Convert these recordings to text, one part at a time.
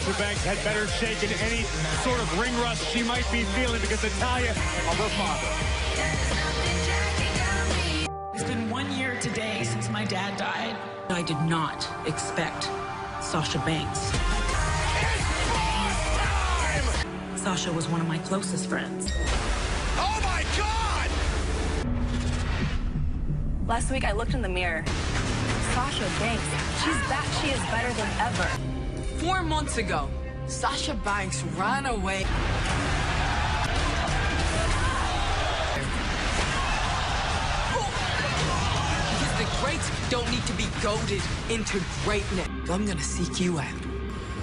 Sasha Banks had better shake in any sort of ring rust she might be feeling because Natalya of her father. It's been 1 year today since my dad died. I did not expect Sasha Banks. Sasha was one of my closest friends. Oh my God! Last week I looked in the mirror. Sasha Banks, she's back. She is better than ever. 4 months ago, Sasha Banks ran away. Because the greats don't need to be goaded into greatness. I'm gonna seek you out.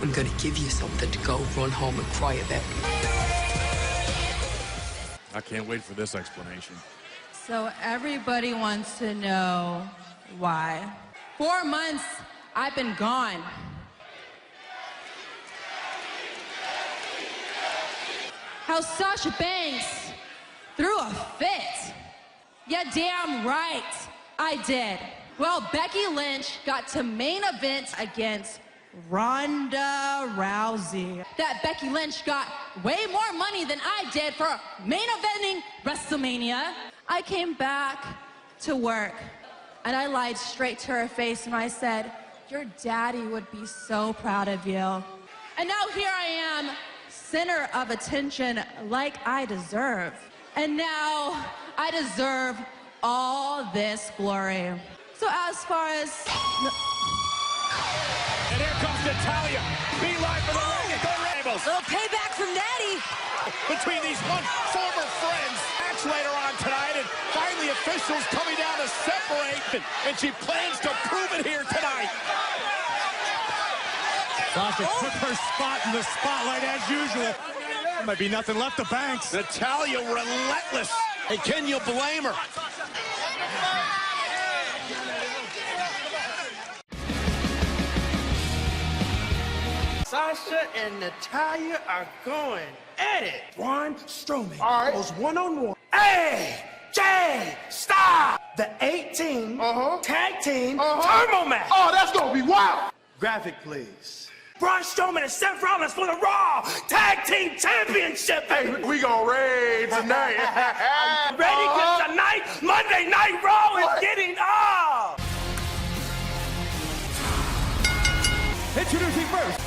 I'm gonna give you something to go run home and cry about. I can't wait for this explanation. So everybody wants to know why. 4 months I've been gone. How Sasha Banks threw a fit. Yeah, damn right, I did. Well, Becky Lynch got to main event against Ronda Rousey. That Becky Lynch got way more money than I did for main eventing WrestleMania. I came back to work and I lied straight to her face and I said, your daddy would be so proud of you. And now here I am, center of attention like I deserve. And now I deserve all this glory. So as far as... And here comes Natalya. Beeline for the ring. Little payback from Daddy. Between these one former friends. Match later on tonight, and finally officials coming down to separate. And she plans to prove it here tonight. Sasha took her spot in the spotlight as usual. Might be nothing left of Banks. Natalya relentless. And can you blame her? Sasha and Natalya are going at it. Braun Strowman goes one-on-one. AJ Styles, the 8-team tag team turbo match. Oh, that's gonna be wild. Graphic, please. Braun Strowman and Seth Rollins for the Raw Tag Team Championship. Hey, we gonna raid tonight. Ready? Because tonight, Monday Night Raw is getting off. Introducing first,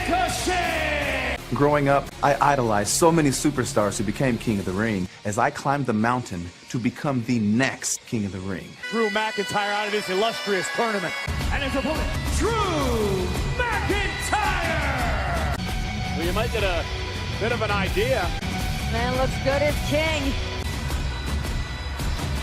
Ricochet! Growing up, I idolized so many superstars who became King of the Ring as I climbed the mountain to become the next King of the Ring. Drew McIntyre out of this illustrious tournament. And his opponent, Drew McIntyre! Well, you might get a bit of an idea. Man looks good as king.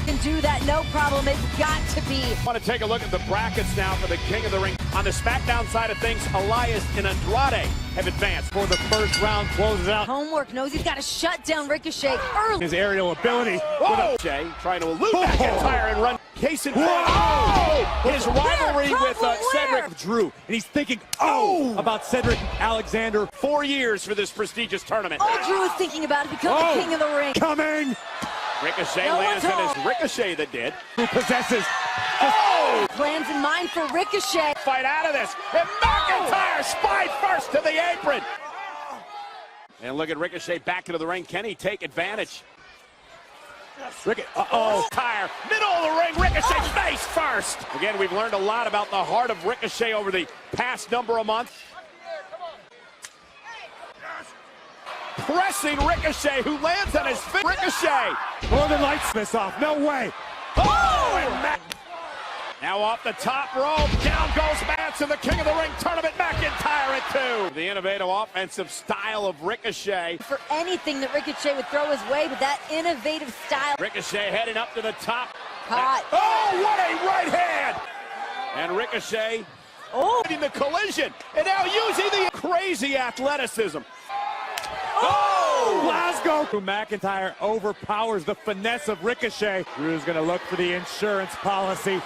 Can do that, no problem. It's got to be. I want to take a look at the brackets now for the King of the Ring. On the SmackDown side of things, Elias and Andrade have advanced. For the first round, closes out Homework knows he's got to shut down Ricochet early. his aerial ability. Whoa! Jay trying to elude McIntyre and run. Case in point. Oh! His rivalry with Cedric Drew, and he's thinking, about Cedric Alexander. 4 years for this prestigious tournament. All Drew is thinking about is becoming the King of the Ring. Coming! Ricochet No lands, one's and home. it's Ricochet that did. Who possesses Plans in mind for Ricochet. Fight out of this. And McIntyre spine first to the apron. And look at Ricochet back into the ring. Can he take advantage? Tire, middle of the ring, Ricochet face first. Again, we've learned a lot about the heart of Ricochet over the past number of months. Pressing Ricochet, who lands on his feet. Ricochet. Northern Lights miss off. No way. And now off the top rope. Down goes Manson, the King of the Ring tournament. McIntyre at 2. The innovative offensive style of Ricochet. For anything that Ricochet would throw his way, but that innovative style. Ricochet heading up to the top. Hot. Oh, what a right hand! And Ricochet in the collision. And now using the crazy athleticism. Glasgow! McIntyre overpowers the finesse of Ricochet. Drew's going to look for the insurance policy.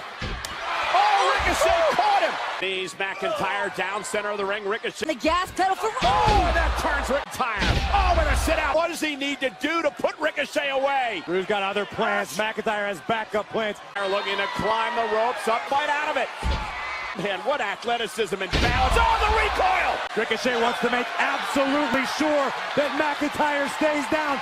Oh, Ricochet caught him! Knees McIntyre down center of the ring. Ricochet. The gas pedal for... Oh, and that turns McIntyre. Oh, with a sit out. What does he need to do to put Ricochet away? Drew's got other plans. McIntyre has backup plans. Looking to climb the ropes up, fight out of it. Man, what athleticism and balance. Oh, the recoil! Ricochet wants to make absolutely sure that McIntyre stays down.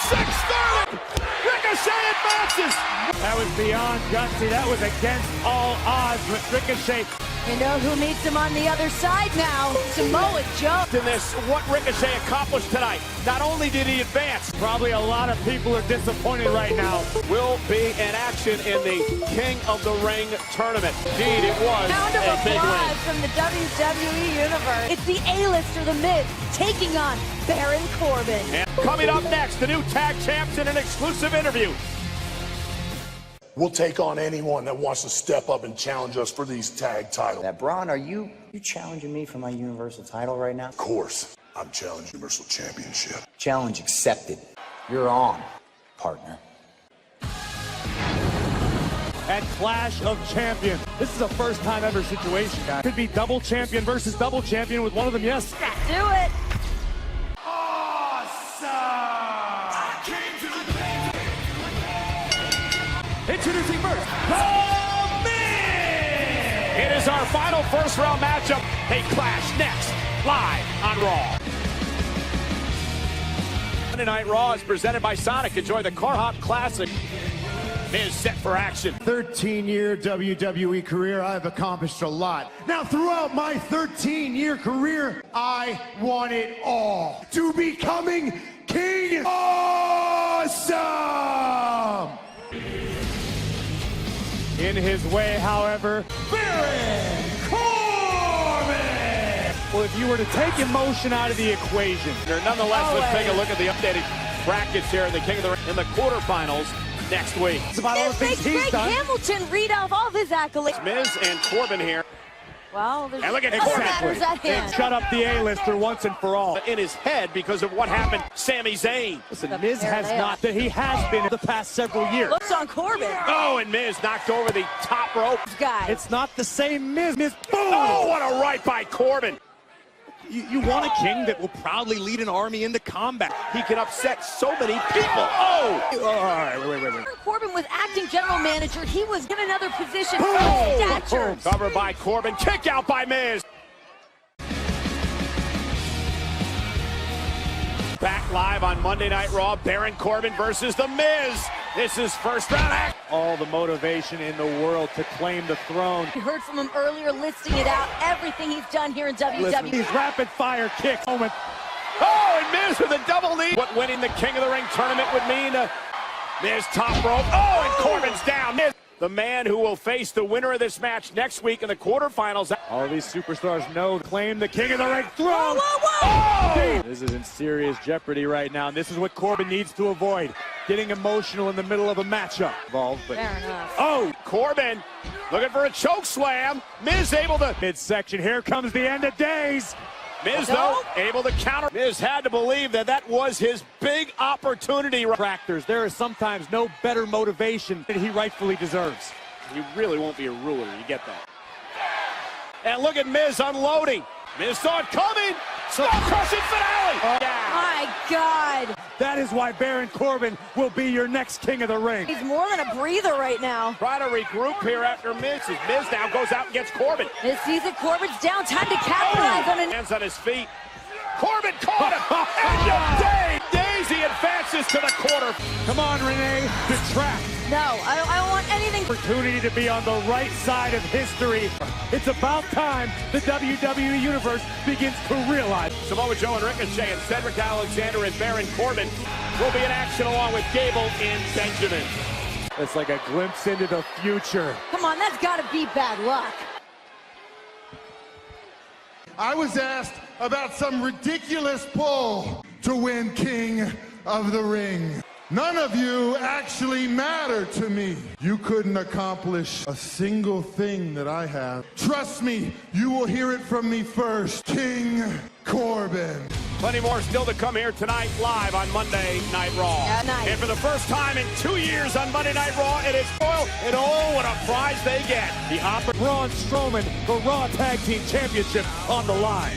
630! Ricochet advances! That was beyond gutsy. That was against all odds with Ricochet. You know who meets him on the other side now? Samoa Joe. In this, what Ricochet accomplished tonight. Not only did he advance, Probably a lot of people are disappointed right now. will be in action in the King of the Ring tournament. Indeed, it was Round of a big applause win. from the WWE Universe. It's the A-lister, The Miz, taking on Baron Corbin. And coming up next, the new tag champs in an exclusive interview. We'll take on anyone that wants to step up and challenge us for these tag titles. Braun, are you challenging me for my Universal title right now? Of course, I'm challenging Universal Championship. Challenge accepted. You're on, partner. At Clash of Champions. This is a first time ever situation, guys. Could be double champion versus double champion with one of them, yes. Do it. Introducing first, It is our final first round matchup. They clash next, live on Raw. Monday Night Raw is presented by Sonic. Enjoy the Car Hop Classic. Miz set for action. 13-year WWE career, I've accomplished a lot. Now, throughout my 13-year career, I want it all. To becoming King Awesome! in his way, however, Baron Corbin! well, if you were to take emotion out of the equation, Nonetheless, let's take a look at the updated brackets here in the King of the Ring in the quarterfinals next week. it's about all the This things makes he's Greg done. Hamilton read off all of his accolades. Miz and Corbin here. Well, there's And look at other Corbin. matters at And hand. shut up the A-lister once and for all. In his head because of what happened, Sami Zayn. Listen, Miz has not, that he has been the past several years. Looks on Corbin. Oh, and Miz knocked over the top rope. Guys. It's not the same Miz. Boom! Oh, what a right by Corbin. You want a king that will proudly lead an army into combat. He can upset so many people. Oh! All right, wait. Baron Corbin was acting general manager. He was given another position for Oh! stature. Covered by Corbin. Kick out by Miz. Back live on Monday Night Raw. Baron Corbin versus The Miz. This is first round act. All the motivation in the world to claim the throne. We heard from him earlier listing it out, everything he's done here in WWE. Listen, these rapid fire kicks. Moment. Oh, and Miz with a double knee. What winning the King of the Ring tournament would mean. Miz top rope. Oh, and Corbin's down. Miz, the man who will face the winner of this match next week in the quarterfinals. All these superstars know claim the King of the Ring throne. Whoa, whoa, whoa! Oh! This is in serious jeopardy right now, and this is what Corbin needs to avoid. Getting emotional in the middle of a matchup. Involved, but Fair enough. Oh, Corbin looking for a choke slam. Miz able to. midsection. Here comes the end of days. Miz, though, able to counter. Miz had to believe that that was his big opportunity. Tractors. There is sometimes no better motivation than he rightfully deserves. He really won't be a ruler. You get that. And look at Miz unloading. Miz saw it coming. Crushing finale. Yeah. My God. That is why Baron Corbin will be your next King of the Ring. He's more than a breather right now. Try to regroup here after Miz. As Miz now goes out and gets Corbin. This season, Corbin's down. Time to capitalize on it. Hands on his feet. Corbin caught him. And Daisy advances to the quarter. Come on, Renee. Detract. No, I don't want anything. Opportunity to be on the right side of history. It's about time the WWE Universe begins to realize. Samoa Joe and Ricochet and Cedric Alexander and Baron Corbin will be in action along with Gable and Benjamin. It's like a glimpse into the future. Come on, that's got to be bad luck. I was asked about some ridiculous pull to win King of the Ring. None of you actually matter to me. You couldn't accomplish a single thing that I have. Trust me, you will hear it from me first. King Corbin. Plenty more still to come here tonight live on Monday Night Raw. Yeah, nice. And for the first time in 2 years on Monday Night Raw, it is Royal. And oh, what a prize they get. The Braun Strowman, the Raw Tag Team Championship on the line.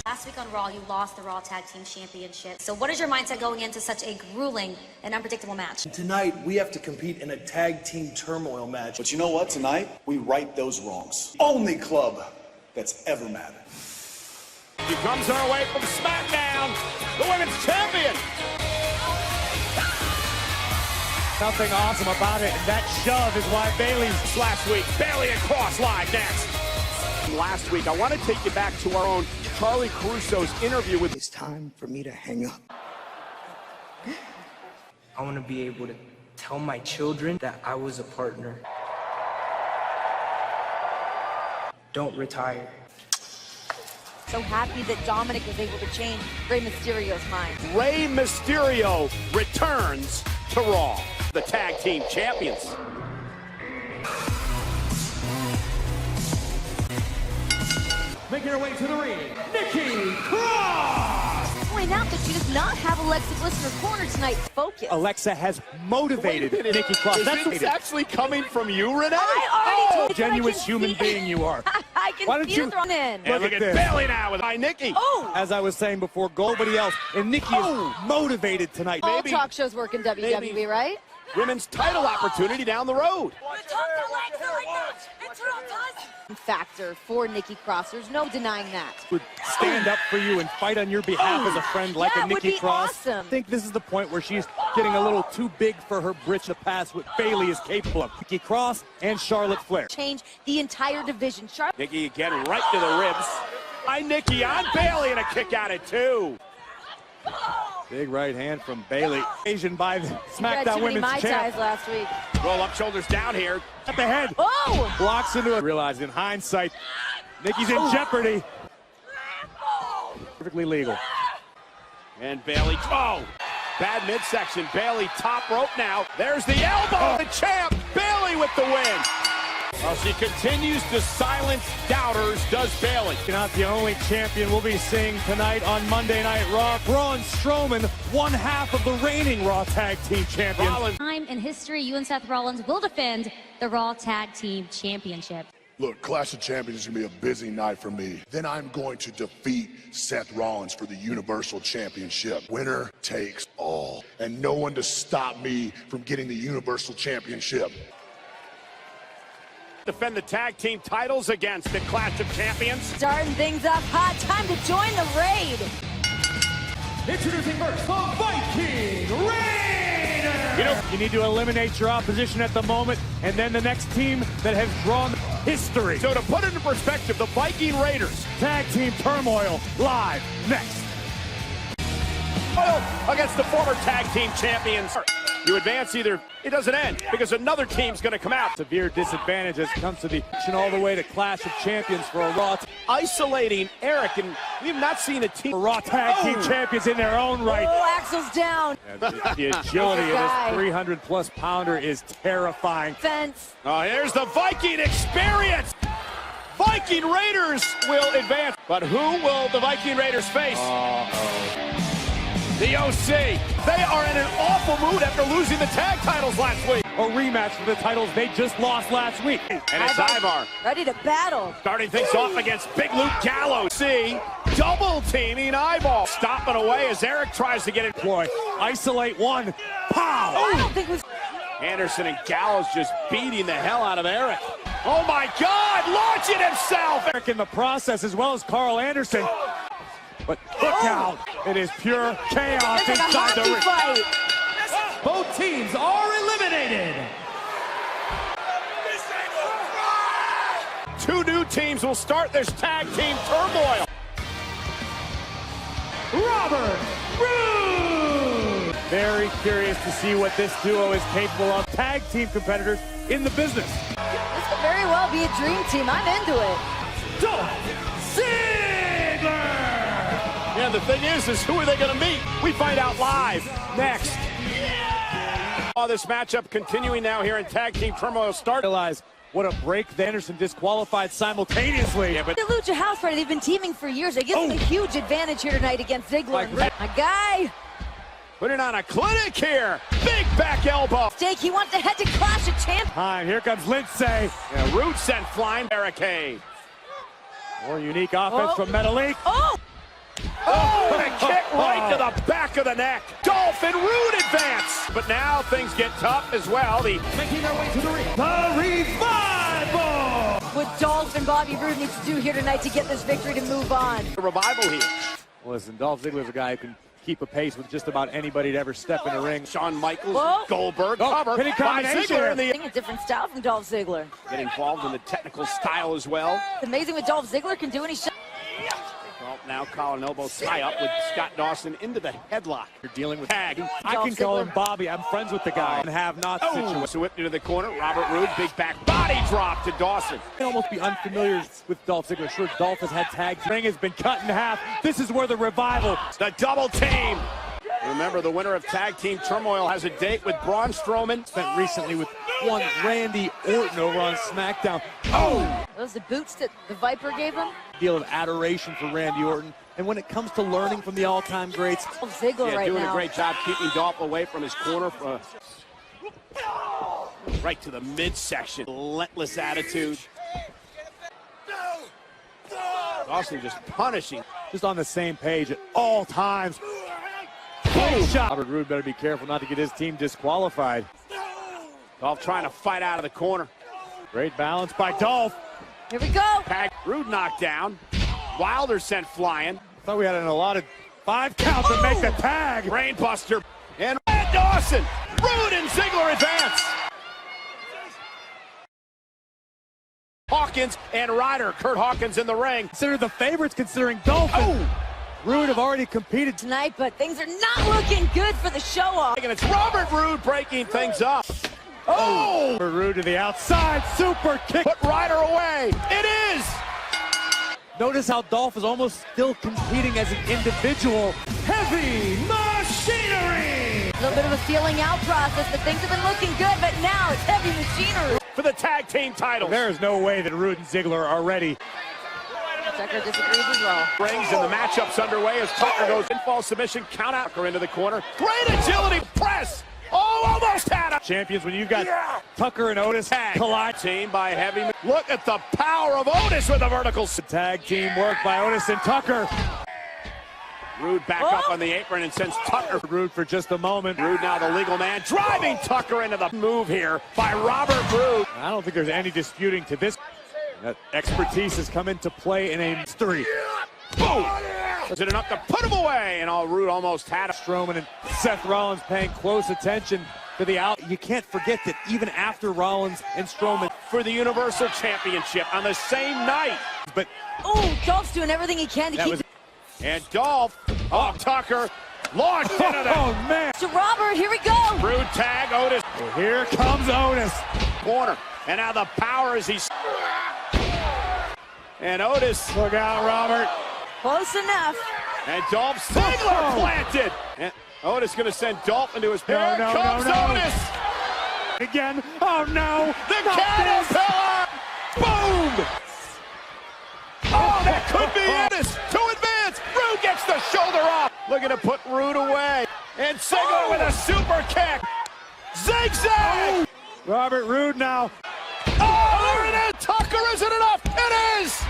Last Last week on Raw, you lost the Raw Tag Team Championship. So what is your mindset going into such a grueling and unpredictable match? Tonight, we have to compete in a tag team turmoil match. But you know what? Tonight, we right those wrongs. Only club that's ever mattered. She comes her way from SmackDown, the women's champion. Nothing awesome about it, and that shove is why Bayley's Last week, Bayley and Cross live next. Last week, I want to take you back to our own Charlie Caruso's interview with... It's time for me to hang up. I want to be able to tell my children that I was a partner. Don't retire. So happy that Dominic was able to change Rey Mysterio's mind. Rey Mysterio returns to Raw, the tag team champions. making her way to the ring, Nikki Cross! Point out that she does not have Alexa Bliss in her corner tonight. Focus. Alexa has motivated Nikki Cross. Is this actually coming from you, Renee? I already told you Genuine human being you are. I can Why don't feel you thrown in. And look at Bayley now with Nikki. Oh! As I was saying before, nobody else. And Nikki is motivated tonight. All Maybe- talk shows work in WWE, right? Women's title opportunity down the road. Factor for Nikki Cross. There's no denying that. Would stand up for you and fight on your behalf as a friend like a that would Nikki be Cross. awesome. I think this is the point where she's getting a little too big for her britch to pass what Bayley is capable of. Nikki Cross and Charlotte Flair. Change the entire division. Nikki again right to the ribs. Nikki on Bayley and a kick out at 2. Big right hand from Bayley. Asian by the She had SmackDown too many Women's Mai Champ. Tais last week. Roll up, shoulders down here. At the head. Oh! Blocks into it. Realized in hindsight, Nikki's in jeopardy. Perfectly legal. And Bayley, bad midsection. Bayley top rope now. There's the elbow. The champ, Bayley with the win. Well, she continues to silence doubters, does Bayley. Not the only champion we'll be seeing tonight on Monday Night Raw. Braun Strowman, one half of the reigning Raw Tag Team Champions. Time in history, you and Seth Rollins will defend the Raw Tag Team Championship. Look, Clash of Champions is going to be a busy night for me. Then I'm going to defeat Seth Rollins for the Universal Championship. Winner takes all. And no one to stop me from getting the Universal Championship. Defend the tag team titles against the Clash of Champions. Starting things up hot. Time to join the raid. Introducing first, the Viking Raiders! You need to eliminate your opposition at the moment, and then the next team that has drawn history. So to put it in perspective, the Viking Raiders. Tag Team Turmoil, live, next. Against the former tag team champions. You advance either, it doesn't end, because another team's going to come out. Severe disadvantage as it comes to the action all the way to Clash of Champions for a Raw. Isolating Eric, and we've not seen a team. Raw Tag Team Champions in their own right. Oh, Axel's down. The agility of this 300-plus pounder is terrifying. Fence. Oh, here's the Viking experience. Viking Raiders will advance. But who will the Viking Raiders face? The OC. They are in an awful mood after losing the tag titles last week. A rematch for the titles they just lost last week. And it's Ivar. Ready to battle. Starting things off against Big Luke Gallows. See, double teaming Eyeball. Stopping away as Eric tries to get it. Boy, isolate one. Pow! I don't think it was... Anderson and Gallows just beating the hell out of Eric. Oh my God, launching himself. Eric in the process as well as Carl Anderson. But look out, it is pure chaos It's like inside a the ring. hockey fight. Both teams are eliminated. 2 new teams will start this tag team turmoil. Robert Roode. Very curious to see what this duo is capable of. Tag team competitors in the business. This could very well be a dream team. I'm into it. Dolph Ziggler. Yeah, the thing is who are they going to meet? We find out live next. This matchup continuing now here in Tag Team Turmoil start. Realize what a break. Anderson disqualified simultaneously. Yeah, but the Lucha House Party, they've been teaming for years. It gives them a huge advantage here tonight against Ziggler. My guy. Putting on a clinic here. Big back elbow. Stake, he wants to head to Clash of Champions. Time, here comes Lindsay. Yeah, Roode sent flying barricade. More unique offense from Metalik. Oh! Oh, and a kick right to the back of the neck. Dolph and Rude advance. But now things get tough as well. Making their way to the ring, the Revival! What Dolph and Bobby Roode need to do here tonight to get this victory to move on. The Revival here. Listen, Dolph Ziggler's a guy who can keep a pace with just about anybody to ever step in the ring. Shawn Michaels, Whoa. Goldberg, cover pinning by combination. Ziggler. In A different style from Dolph Ziggler. get involved in the technical style as well. It's amazing what Dolph Ziggler can do, and he's Well, now collar and elbow tie up with Scott Dawson into the headlock. You're dealing with tag. I can call him Bobby. I'm friends with the guy and have not situation. So whipped into the corner. Robert Roode, big back body drop to Dawson. You can almost be unfamiliar with Dolph Ziggler. Sure, Dolph has had tags. The ring has been cut in half. This is where the Revival. The double team. Remember, the winner of Tag Team Turmoil has a date with Braun Strowman. Spent recently with one Randy Orton over on SmackDown. those the boots that the Viper gave him. Deal of adoration for Randy Orton. And when it comes to learning from the all-time greats, Dolph Ziggler right doing now. a great job keeping Dolph away from his corner. Right to the midsection. Relentless attitude. Dawson just punishing. just on the same page at all times. Big shot. Robert Roode better be careful not to get his team disqualified. Dolph trying to fight out of the corner. Great balance by Dolph. Here we go. Roode knocked down. Wilder sent flying. Thought we had an allotted 5 count to make the tag. Brainbuster. And Dawson. Roode and Ziggler advance. Hawkins and Ryder. Kurt Hawkins in the ring. Considered the favorites considering Dolph and Roode have already competed tonight, but things are not looking good for the show-off. And it's Robert Roode breaking things up. Robert Roode to the outside. Super kick. Put Ryder away. It is. Notice how Dolph is almost still competing as an individual. Heavy machinery. A little bit of a feeling out process, but things have been looking good, but now it's heavy machinery. For the tag team titles. There is no way that Roode and Ziggler are ready. Tucker disagrees as well. Rings and the matchup's underway as Tucker goes in fall submission. Count out Tucker into the corner. Great agility. Press. Oh, almost had him. Champions, when you've got Tucker and Otis collide. Team by Heavy. Look at the power of Otis with a vertical. Tag team work by Otis and Tucker. Roode back up on the apron and sends Tucker. Roode for just a moment. Roode now the legal man, driving Tucker into the move here by Robert Roode. I don't think there's any disputing to this. That expertise has come into play in a mystery. Boom! Is it enough to put him away? And Roode almost had it. Strowman and Seth Rollins paying close attention to the out. You can't forget that even after Rollins and Strowman for the Universal Championship on the same night. But Dolph's doing everything he can to keep. And Dolph, Tucker, launched into that. Oh, man. To Robert, here we go. Roode tag, Otis. Well, here comes Otis. Corner. And now the power as he's. And Otis. Look out, Robert. Close enough. And Dolph Ziggler planted. And Otis going to send Dolph into his. Here comes Otis. Again. Oh, no. The caterpillar. Boom. Oh, that could be Otis to advance. Roode gets the shoulder off. Looking to put Roode away. And Ziggler with a super kick. Zigzag. Robert Roode now. Oh, there it is. Tucker, isn't enough. It is.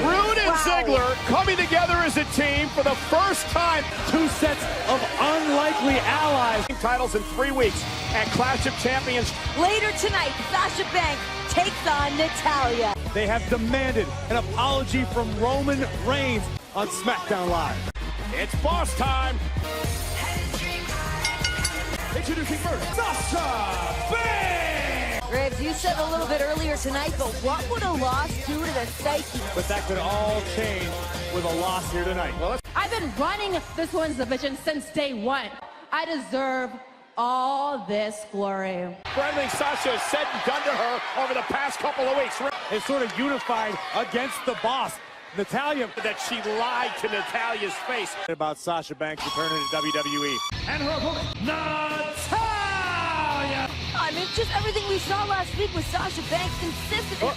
Roode and Ziggler coming together as a team for the first time. 2 sets of unlikely allies. Titles in 3 weeks at Clash of Champions. Later tonight, Sasha Banks takes on Natalya. They have demanded an apology from Roman Reigns on SmackDown Live. It's boss time. Introducing first, Sasha Banks. Graves, you said a little bit earlier tonight, but what would a loss do to the psyche? But that could all change with a loss here tonight. Well, I've been running this women's division since day one. I deserve all this glory. For everything Sasha has said and done to her over the past couple of weeks. It's sort of unified against the boss, Natalya. That she lied to Natalya's face. About Sasha Banks returning to WWE. And her opponent, Natalya! I mean, just everything we saw last week with Sasha Banks consistently.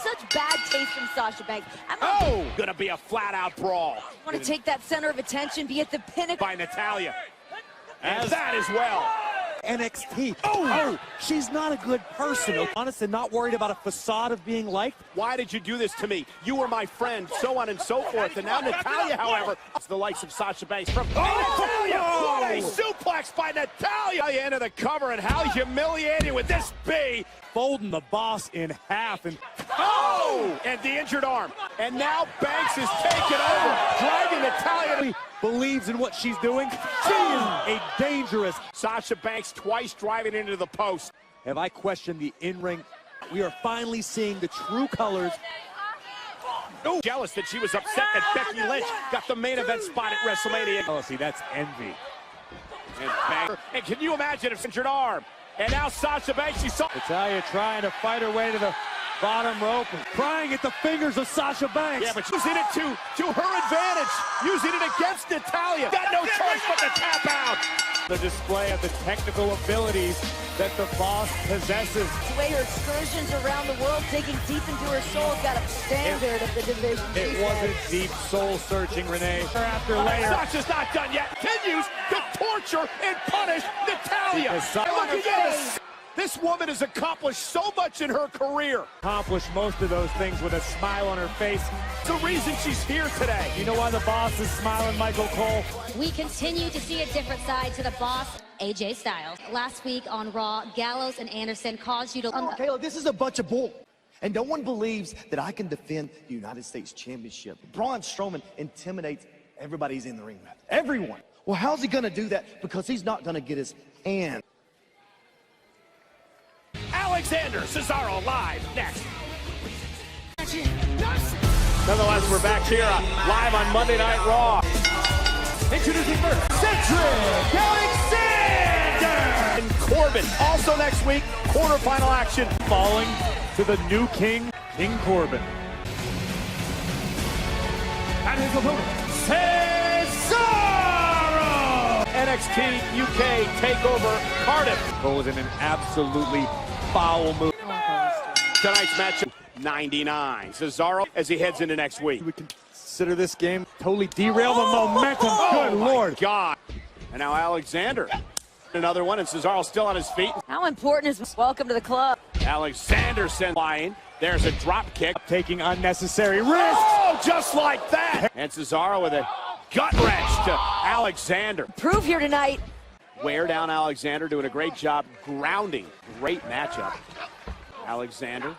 Such bad taste from Sasha Banks. Gonna be a flat-out brawl. Want to take that center of attention, be at the pinnacle. By Natalya. And that as well. NXT. Oh, she's not a good person. Honest and not worried about a facade of being liked. Why did you do this to me? You were my friend, so on and so forth. And now Natalya, however, it's the likes of Sasha Banks from Natalya. What a suplex by Natalya into the cover, and how humiliating would this be? Folding the Boss in half and and the injured arm. And now Banks is taking over, driving Natalya. Believes in what she's doing. She is a dangerous. Sasha Banks twice driving into the post. Have I questioned the in-ring? We are finally seeing the true colors. Oh, jealous that she was upset that Becky Lynch got the main event spot at WrestleMania. Oh, see, that's envy. And Banks. And can you imagine if injured arm? And now Sasha Banks, she saw Natalya trying to fight her way to the bottom rope, and crying at the fingers of Sasha Banks. Yeah, but using it to her advantage, using it against Natalya. Got no choice but to tap out. The display of the technical abilities that the Boss possesses. The way her excursions around the world, digging deep into her soul, got a standard of the division. It wasn't deep soul searching, Renee. After layer. Sasha's not done yet. Continues to torture and punish Natalya. Look at this. This woman has accomplished so much in her career. Accomplished most of those things with a smile on her face. It's the reason she's here today. You know why the Boss is smiling, Michael Cole? We continue to see a different side to the Boss, AJ Styles. Last week on Raw, Gallows and Anderson caused you to... Kayla, this is a bunch of bull. And no one believes that I can defend the United States Championship. Braun Strowman intimidates everybody he's in the ring with. Everyone. Well, how's he going to do that? Because he's not going to get his hand. Alexander Cesaro live next. Nonetheless, we're back here live on Monday Night Raw. Introducing first, Cedric Alexander! And Corbin, also next week, quarterfinal action. Falling to the new king, King Corbin. And his opponent, Cesaro! NXT UK TakeOver Cardiff. Cole is in an absolutely foul move. Tonight's matchup, 99. Cesaro as he heads into next week. We consider this game totally derail the momentum. Good Lord. God. And now Alexander. Another one, and Cesaro still on his feet. How important is welcome to the club? Alexander sent flying. There's a drop kick. Taking unnecessary risks. Oh, just like that. And Cesaro with a gut wrench to Alexander. Prove here tonight. Wear down Alexander, doing a great job grounding. Great matchup. Alexander.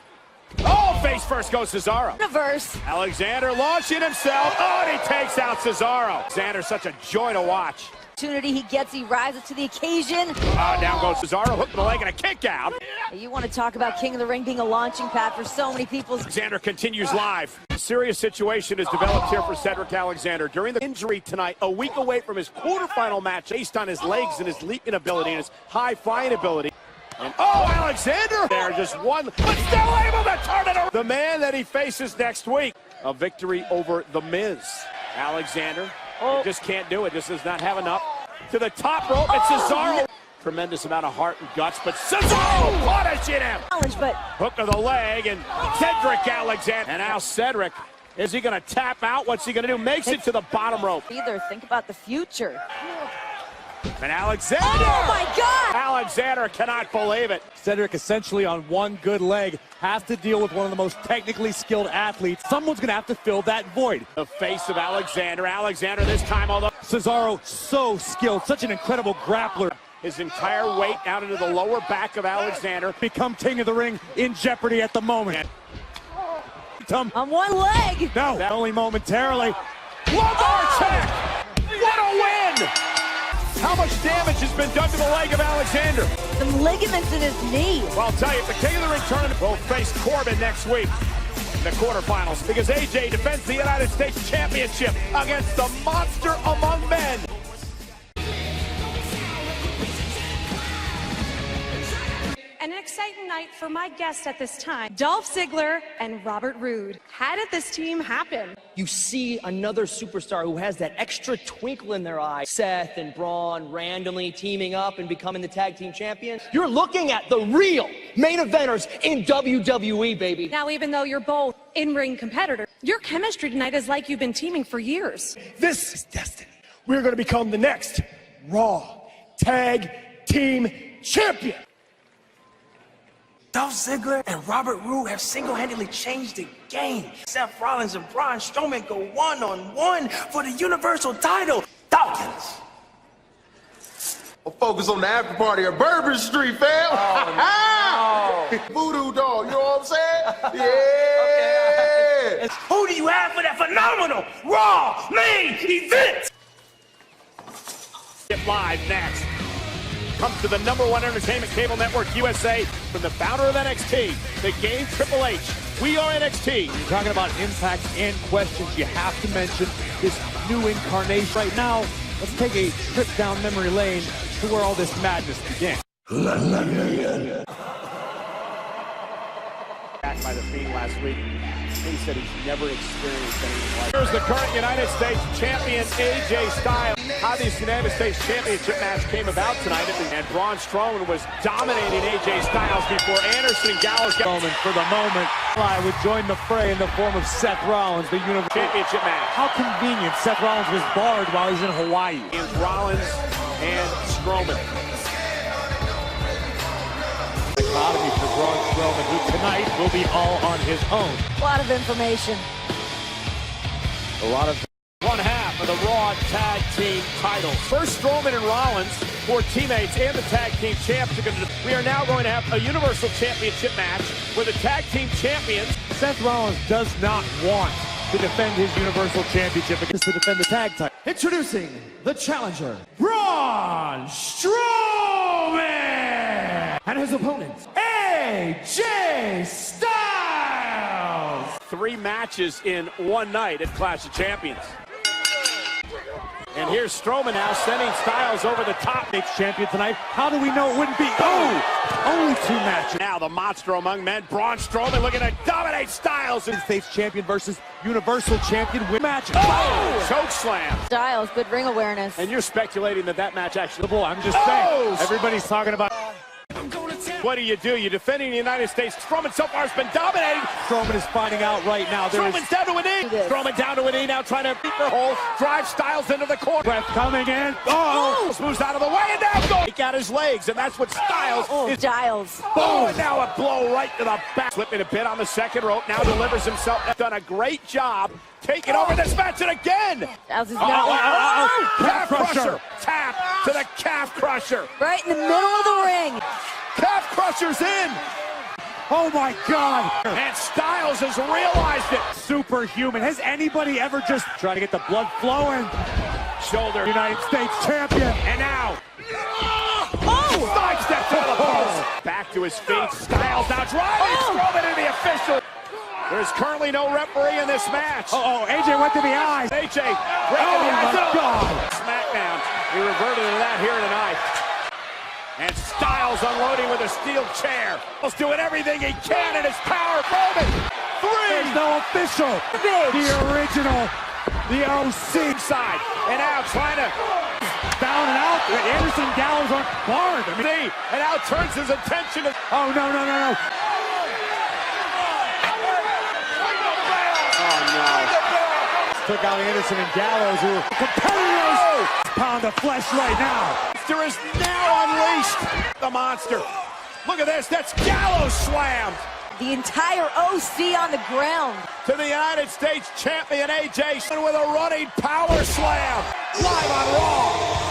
Oh, face first goes Cesaro. Reverse. Alexander launching himself. Oh, and he takes out Cesaro. Alexander, such a joy to watch. Opportunity he gets, he rises to the occasion. Down goes Cesaro, hook to the leg and a kick out. You want to talk about King of the Ring being a launching pad for so many people. Alexander continues live. A serious situation has developed here for Cedric Alexander. During the injury tonight, a week away from his quarterfinal match, based on his legs and his leaping ability and his high flying ability. And Alexander there, just one, but still able to turn it around. The man that he faces next week, a victory over The Miz. Alexander just can't do it, just does not have enough. To the top rope, it's Cesaro. Tremendous amount of heart and guts, but Cesaro punishing him. But hook to the leg, and Cedric Alexander. And now Cedric, is he going to tap out? What's he going to do? Makes it to the bottom rope. Either think about the future. And Alexander! Oh my God! Alexander cannot believe it. Cedric essentially on one good leg has to deal with one of the most technically skilled athletes. Someone's going to have to fill that void. The face of Alexander. Alexander this time, although Cesaro so skilled, such an incredible grappler. His entire weight out into the lower back of Alexander. Become king of the ring in jeopardy at the moment. On one leg. No, only momentarily. One more check. What a win! How much damage has been done to the leg of Alexander? Some ligaments in his knee. Well, I'll tell you, the King of the Ring tournament will face Corbin next week in the quarterfinals because AJ defends the United States Championship against the monster among men. And an exciting night for my guests at this time, Dolph Ziggler and Robert Roode. How did this team happen? You see another superstar who has that extra twinkle in their eye. Seth and Braun randomly teaming up and becoming the tag team champions. You're looking at the real main eventers in WWE, baby. Now, even though you're both in-ring competitors, your chemistry tonight is like you've been teaming for years. This is destiny. We're going to become the next Raw Tag Team champion. Dolph Ziggler and Robert Roode have single-handedly changed the game. Seth Rollins and Braun Strowman go one-on-one for the Universal title. Falcons. I'll focus on the after party at Bourbon Street, fam. Oh, no. Voodoo dog, you know what I'm saying? Yeah. Okay. Who do you have for that phenomenal Raw main event? Live next. Comes to the #1 entertainment cable network USA from the founder of NXT, the game Triple H. We are NXT. You're talking about impact and questions. You have to mention this new incarnation. Right now, let's take a trip down memory lane to where all this madness began. Back by the Fiend last week. He said he's never experienced anything like it. Here's the current United States champion, AJ Styles. How this United States Championship match came about tonight, and Braun Strowman was dominating AJ Styles before Anderson and Gallows Strowman, for the moment, would join the fray in the form of Seth Rollins, the Universal Championship match. How convenient. Seth Rollins was barred while he's in Hawaii. And Rollins and Strowman. Dichotomy for Braun Strowman, who tonight will be all on his own. A lot of information. A lot of... One half of the Raw Tag Team titles. First, Strowman and Rollins, for teammates and the Tag Team Champs. We are now going to have a Universal Championship match where the Tag Team Champions... Seth Rollins does not want to defend his Universal Championship, because to defend the tag title. Introducing the challenger, Braun Strowman! And his opponent, AJ Styles! 3 matches in one night at Clash of Champions. And here's Strowman now sending Styles over the top. States champion tonight. How do we know it wouldn't be? Oh! Only 2 matches. Now the monster among men, Braun Strowman, looking to dominate Styles. States champion versus Universal champion win match. Oh! Choke slam. Styles, good ring awareness. And you're speculating that that match actually... I'm just saying. Everybody's talking about... What do? You're defending the United States. Strowman so far has been dominating. Strowman is finding out right now. Strowman's down to a knee. Strowman down to a knee now, trying to beat the hole. Drive Styles into the corner. Breath coming in. Oh! Moves out of the way and now goes. Take out his legs, and that's what Styles is. Styles. Oh, and now a blow right to the back. Slipping a bit on the second rope. Now delivers himself. Done a great job taking over this match, and again. Styles is Calf crusher. Tap to the calf crusher. Right in the middle of the ring. Calf crusher's in. Oh my God. And Styles has realized it. Superhuman. Has anybody ever just tried to get the blood flowing? Shoulder. United States champion. And now. Sidestep to the post. Back to his feet. Styles now driving. Strowman in the official. There's currently no referee in this match. AJ went to the eyes. AJ. Oh my God. SmackDown. He reverted to that here tonight. And Styles unloading with a steel chair. He's doing everything he can in his power. Roman. 3. There's no official. The original. The OC side. And now trying to down and out. Anderson and Gallows aren't barred. And now turns his attention to... Oh, no. Oh, no. Took out Anderson and Gallows, who are competitors. Pound of flesh right now. Monster is now unleashed. The monster. Look at this. That's Gallows slammed. The entire OC on the ground. To the United States champion AJ with a running power slam. Live on Raw.